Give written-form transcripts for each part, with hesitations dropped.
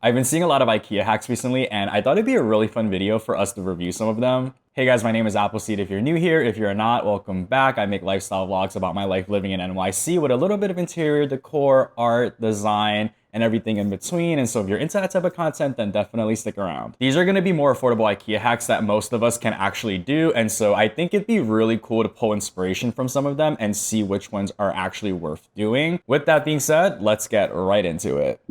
I've been seeing a lot of IKEA hacks recently, and I thought it'd be a really fun video for us to review some of them. Hey guys, my name is Appleseed. If you're new here, if you're not, welcome back. I make lifestyle vlogs about my life living in NYC with a little bit of interior decor, art, design, and everything in between. And so if you're into that type of content, then definitely stick around. These are gonna be more affordable IKEA hacks that most of us can actually do. And so I think it'd be really cool to pull inspiration from some of them and see which ones are actually worth doing. With that being said, let's get right into it.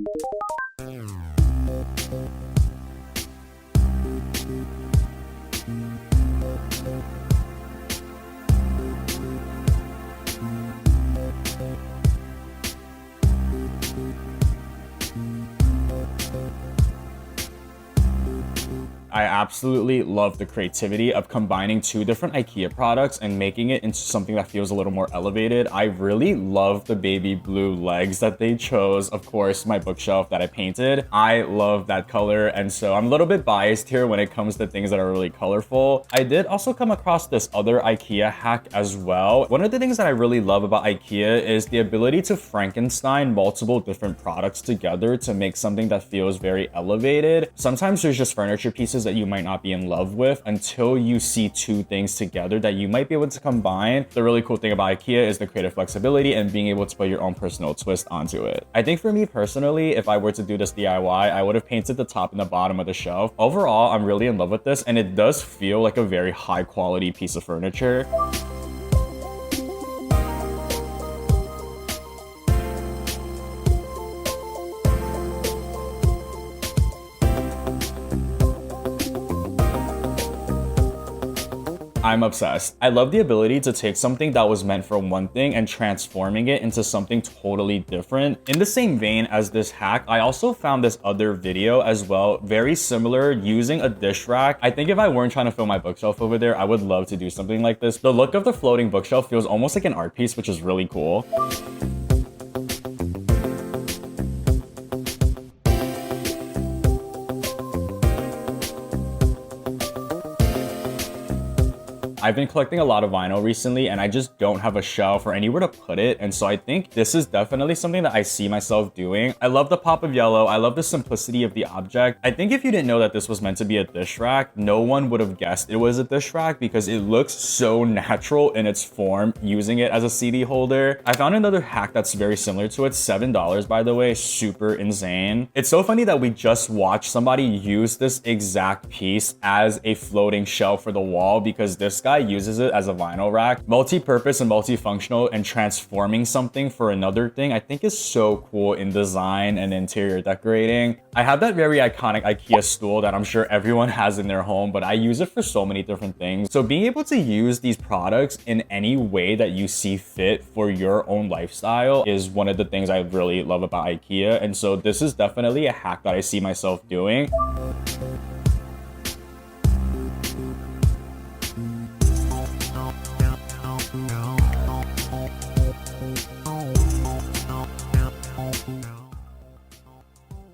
I absolutely love the creativity of combining two different IKEA products and making it into something that feels a little more elevated. I really love the baby blue legs that they chose. Of course, my bookshelf that I painted. I love that color, and so I'm a little bit biased here when it comes to things that are really colorful. I did also come across this other IKEA hack as well. One of the things that I really love about IKEA is the ability to Frankenstein multiple different products together to make something that feels very elevated. Sometimes there's just furniture pieces that you might not be in love with until you see two things together that you might be able to combine. The really cool thing about IKEA is the creative flexibility and being able to put your own personal twist onto it. I think for me personally, if I were to do this DIY, I would have painted the top and the bottom of the shelf. Overall, I'm really in love with this, and it does feel like a very high quality piece of furniture. I'm obsessed. I love the ability to take something that was meant for one thing and transforming it into something totally different. In the same vein as this hack, I also found this other video as well, very similar, using a dish rack. I think if I weren't trying to fill my bookshelf over there, I would love to do something like this. The look of the floating bookshelf feels almost like an art piece, which is really cool. I've been collecting a lot of vinyl recently, and I just don't have a shelf or anywhere to put it. And so I think this is definitely something that I see myself doing. I love the pop of yellow. I love the simplicity of the object. I think if you didn't know that this was meant to be a dish rack, no one would have guessed it was a dish rack because it looks so natural in its form using it as a CD holder. I found another hack that's very similar to it. $7, by the way, super insane. It's so funny that we just watched somebody use this exact piece as a floating shelf for the wall because this guy uses it as a vinyl rack. Multi-purpose and multifunctional, and transforming something for another thing I think is so cool in design and interior decorating. I have that very iconic IKEA stool that I'm sure everyone has in their home, but I use it for so many different things. So being able to use these products in any way that you see fit for your own lifestyle is one of the things I really love about IKEA. And so this is definitely a hack that I see myself doing.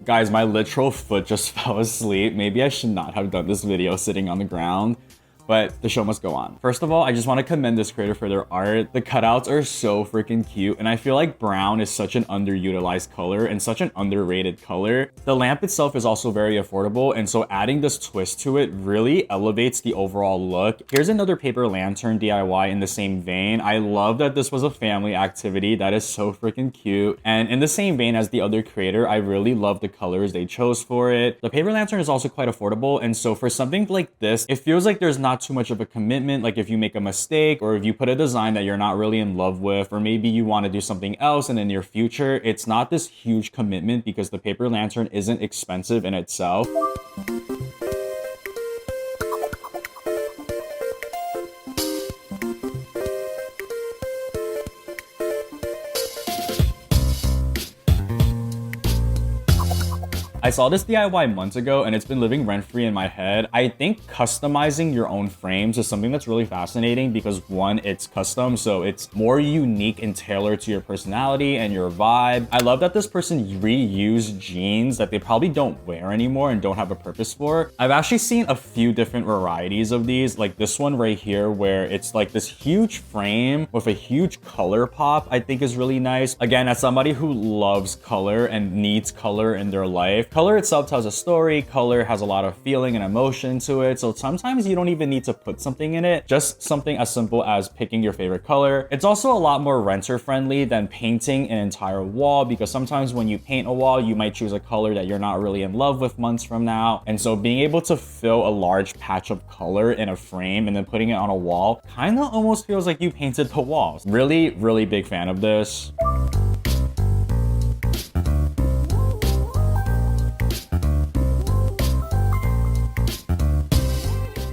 Guys, my literal foot just fell asleep. Maybe I should not have done this video sitting on the ground, but the show must go on. First of all, I just want to commend this creator for their art. The cutouts are so freaking cute, and I feel like brown is such an underutilized color and such an underrated color. The lamp itself is also very affordable, and so adding this twist to it really elevates the overall look. Here's another paper lantern DIY in the same vein. I love that this was a family activity. That is so freaking cute. And in the same vein as the other creator, I really love the colors they chose for it. The paper lantern is also quite affordable, and so for something like this, it feels like there's not too much of a commitment. Like if you make a mistake or if you put a design that you're not really in love with, or maybe you want to do something else in the near future, it's not this huge commitment because the paper lantern isn't expensive in itself. I saw this DIY months ago and it's been living rent-free in my head. I think customizing your own frames is something that's really fascinating because one, it's custom, so it's more unique and tailored to your personality and your vibe. I love that this person reused jeans that they probably don't wear anymore and don't have a purpose for. I've actually seen a few different varieties of these, like this one right here where it's like this huge frame with a huge color pop, I think is really nice. Again, as somebody who loves color and needs color in their life, Like color itself tells a story, color has a lot of feeling and emotion to it. So sometimes you don't even need to put something in it, just something as simple as picking your favorite color. It's also a lot more renter friendly than painting an entire wall, because sometimes when you paint a wall, you might choose a color that you're not really in love with months from now. And so being able to fill a large patch of color in a frame and then putting it on a wall kind of almost feels like you painted the walls. Really, really big fan of this.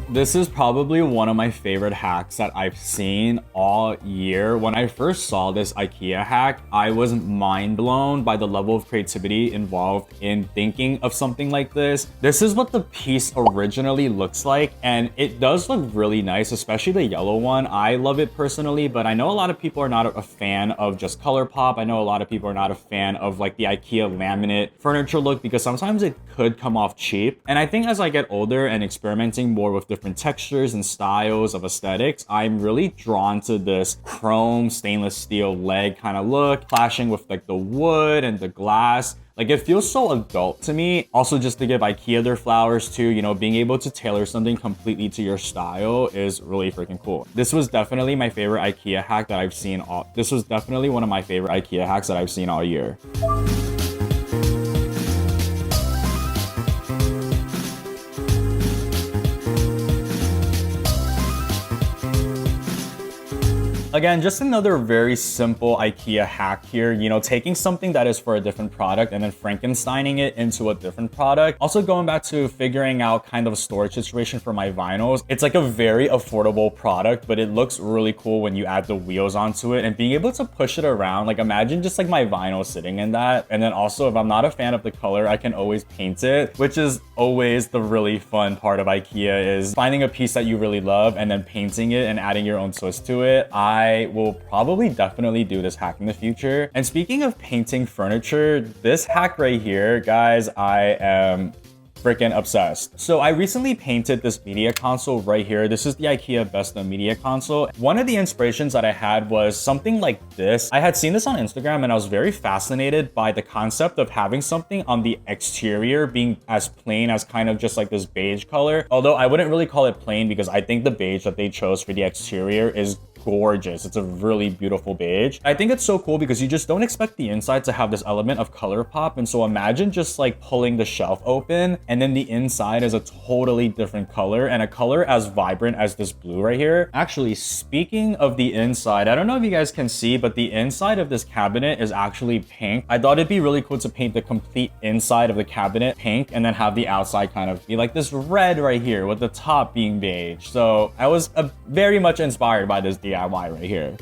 This is probably one of my favorite hacks that I've seen all year. When I first saw this IKEA hack, I was mind blown by the level of creativity involved in thinking of something like this. This is what the piece originally looks like, and it does look really nice, especially the yellow one. I love it personally, but I know a lot of people are not a fan of just color pop. I know a lot of people are not a fan of like the IKEA laminate furniture look, because sometimes it could come off cheap. And I think as I get older and experimenting more with different textures and styles of aesthetics, I'm really drawn to this chrome stainless steel leg kind of look, clashing with like the wood and the glass. Like it feels so adult to me. Also, just to give IKEA their flowers too, you know, being able to tailor something completely to your style is really freaking cool. This was definitely my favorite IKEA hack that I've seen this was definitely one of my favorite IKEA hacks that I've seen all year. Again, just another very simple IKEA hack here, you know, taking something that is for a different product and then Frankensteining it into a different product. Also going back to figuring out kind of a storage situation for my vinyls. It's like a very affordable product, but it looks really cool when you add the wheels onto it, and being able to push it around. Like imagine just like my vinyl sitting in that. And then also if I'm not a fan of the color, I can always paint it, which is always the really fun part of IKEA, is finding a piece that you really love and then painting it and adding your own twist to it. I will probably definitely do this hack in the future. And speaking of painting furniture, this hack right here, guys, I am freaking obsessed. So I recently painted this media console right here. This is the IKEA Besta media console. One of the inspirations that I had was something like this. I had seen this on Instagram and I was very fascinated by the concept of having something on the exterior being as plain as kind of just like this beige color. Although I wouldn't really call it plain, because I think the beige that they chose for the exterior is gorgeous. It's a really beautiful beige. I think it's so cool because you just don't expect the inside to have this element of color pop. And so imagine just like pulling the shelf open and then the inside is a totally different color, and a color as vibrant as this blue right here. Actually, speaking of the inside, I don't know if you guys can see, but the inside of this cabinet is actually pink. I thought it'd be really cool to paint the complete inside of the cabinet pink and then have the outside kind of be like this red right here with the top being beige. So I was very much inspired by this DIY right here.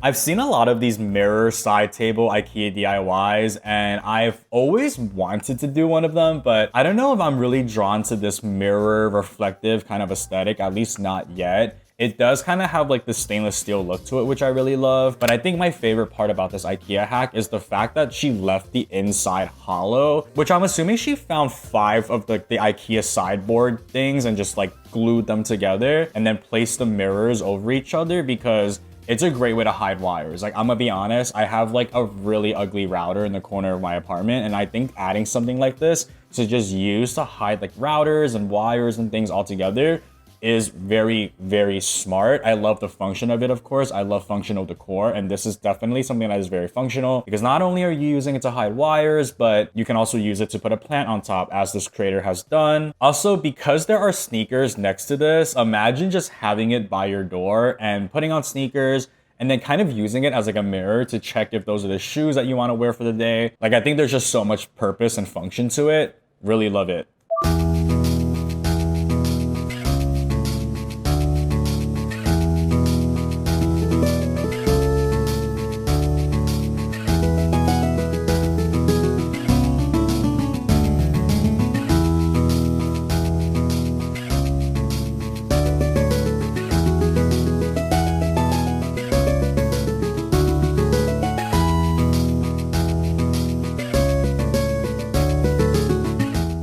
I've seen a lot of these mirror side table IKEA DIYs, and I've always wanted to do one of them, but I don't know if I'm really drawn to this mirror reflective kind of aesthetic, at least not yet. It does kind of have like the stainless steel look to it, which I really love. But I think my favorite part about this IKEA hack is the fact that she left the inside hollow, which I'm assuming she found 5 of the IKEA sideboard things and just like glued them together and then placed the mirrors over each other, because it's a great way to hide wires. Like, I'm gonna be honest, I have like a really ugly router in the corner of my apartment, and I think adding something like this to just use to hide like routers and wires and things all together is very, very smart. I love the function of it, of course. I love functional decor, and this is definitely something that is very functional, because not only are you using it to hide wires, but you can also use it to put a plant on top, as this creator has done. Also, because there are sneakers next to this, imagine just having it by your door and putting on sneakers and then kind of using it as like a mirror to check if those are the shoes that you want to wear for the day. Like, I think there's just so much purpose and function to it. Really love it.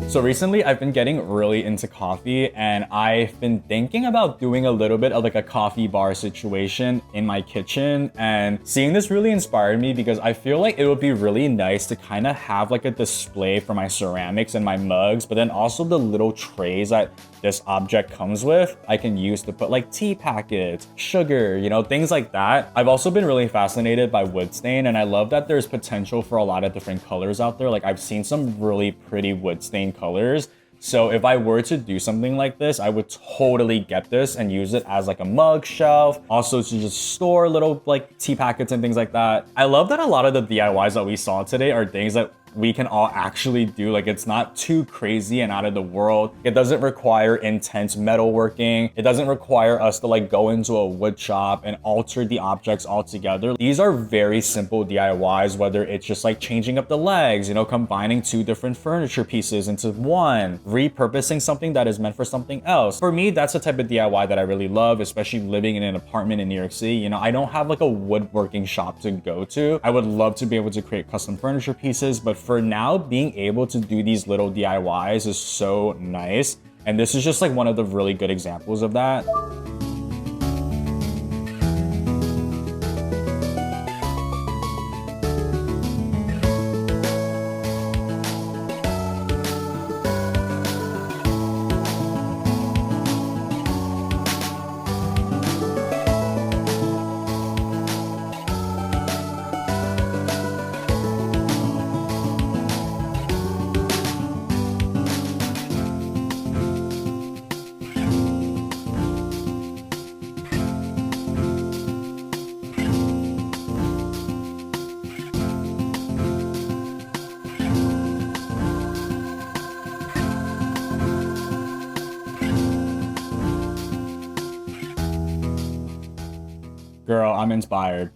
So recently I've been getting really into coffee, and I've been thinking about doing a little bit of like a coffee bar situation in my kitchen, and seeing this really inspired me because I feel like it would be really nice to kind of have like a display for my ceramics and my mugs, but then also the little trays that this object comes with, I can use to put like tea packets, sugar, you know, things like that. I've also been really fascinated by wood stain, and I love that there's potential for a lot of different colors out there. Like I've seen some really pretty wood stain colors. So if I were to do something like this, I would totally get this and use it as like a mug shelf. Also to just store little like tea packets and things like that. I love that a lot of the DIYs that we saw today are things that we can all actually do. Like it's not too crazy and out of the world. It doesn't require intense metalworking. It doesn't require us to like go into a wood shop and alter the objects altogether. These are very simple DIYs, whether it's just like changing up the legs, you know, combining two different furniture pieces into one, repurposing something that is meant for something else. For me, that's the type of DIY that I really love, especially living in an apartment in New York City. You know, I don't have like a woodworking shop to go to. I would love to be able to create custom furniture pieces, but for now, being able to do these little DIYs is so nice. And this is just like one of the really good examples of that. Girl, I'm inspired.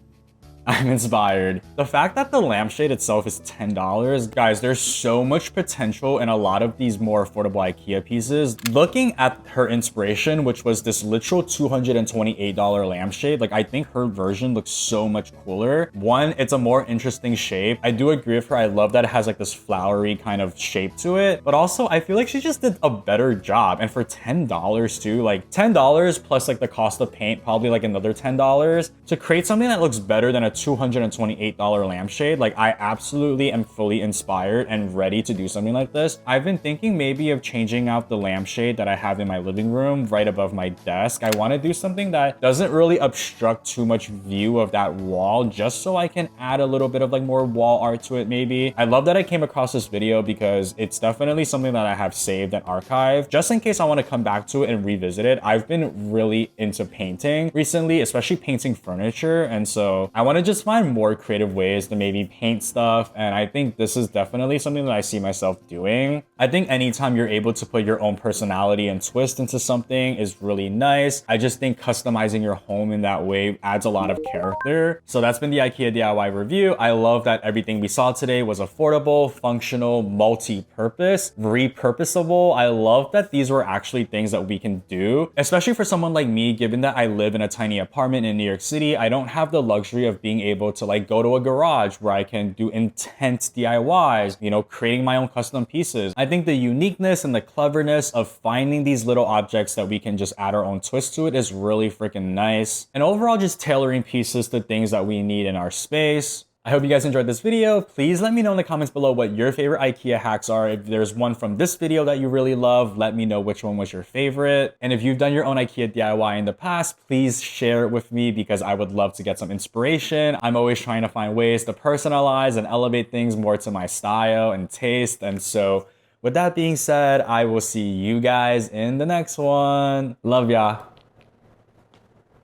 I'm inspired. The fact that the lampshade itself is $10, guys, there's so much potential in a lot of these more affordable IKEA pieces. Looking at her inspiration, which was this literal $228 lampshade, like I think her version looks so much cooler. One, it's a more interesting shape. I do agree with her. I love that it has like this flowery kind of shape to it, but also I feel like she just did a better job. And for $10 too, like $10 plus like the cost of paint, probably like another $10 to create something that looks better than a $228 lampshade. Like I absolutely am fully inspired and ready to do something like this. I've been thinking maybe of changing out the lampshade that I have in my living room right above my desk. I want to do something that doesn't really obstruct too much view of that wall, just so I can add a little bit of like more wall art to it maybe. I love that I came across this video because it's definitely something that I have saved and archived just in case I want to come back to it and revisit it. I've been really into painting recently, especially painting furniture, and so I want to just find more creative ways to maybe paint stuff, and I think this is definitely something that I see myself doing. I think anytime you're able to put your own personality and twist into something is really nice. I just think customizing your home in that way adds a lot of character. So that's been the IKEA DIY review. I love that everything we saw today was affordable, functional, multi-purpose, repurposable. I love that these were actually things that we can do, especially for someone like me, given that I live in a tiny apartment in New York City. I don't have the luxury of being able to like go to a garage where I can do intense DIYs, you know, creating my own custom pieces. I think the uniqueness and the cleverness of finding these little objects that we can just add our own twist to it is really freaking nice. And overall, just tailoring pieces to things that we need in our space. I hope you guys enjoyed this video. Please let me know in the comments below what your favorite IKEA hacks are. If there's one from this video that you really love, let me know which one was your favorite. And if you've done your own IKEA DIY in the past, please share it with me because I would love to get some inspiration. I'm always trying to find ways to personalize and elevate things more to my style and taste. And so with that being said, I will see you guys in the next one. Love ya.